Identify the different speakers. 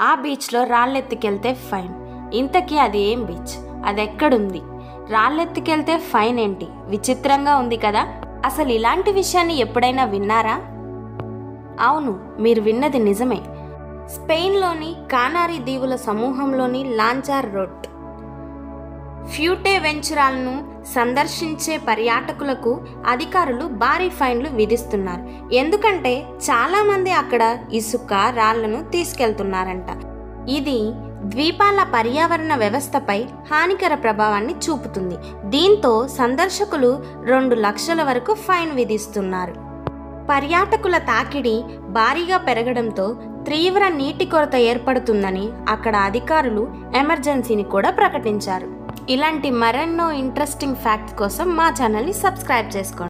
Speaker 1: ఆ బీచ్లో రాళ్ళెత్తుకెళ్తే ఫైన్. ఇంతకీ అది ఏం బీచ్, అది ఎక్కడుంది? రాళ్ళెత్తుకెళ్తే ఫైన్ ఏంటి? విచిత్రంగా ఉంది కదా. అసలు ఇలాంటి విషయాన్ని ఎప్పుడైనా విన్నారా? అవును, మీరు విన్నది నిజమే. స్పెయిన్లోని కానారీ దీవుల సమూహంలోని లాంజారోట్ ఫ్యూర్టెవెంచురాలను సందర్శించే పర్యాటకులకు అధికారులు భారీ ఫైన్లు విధిస్తున్నారు. ఎందుకంటే చాలామంది అక్కడ ఇసుక, రాళ్లను తీసుకెళ్తున్నారంట. ఇది ద్వీపాల పర్యావరణ వ్యవస్థపై హానికర ప్రభావాన్ని చూపుతుంది. దీంతో సందర్శకులు 2 లక్షల వరకు ఫైన్ విధిస్తున్నారు. పర్యాటకుల తాకిడి భారీగా పెరగడంతో తీవ్ర నీటి కొరత ఏర్పడుతుందని అక్కడ అధికారులు ఎమర్జెన్సీని కూడా ప్రకటించారు. ఇలాంటి మరెన్నో ఇంట్రెస్టింగ్ ఫ్యాక్ట్స్ కోసం మా ఛానల్ని సబ్స్క్రైబ్ చేసుకోండి.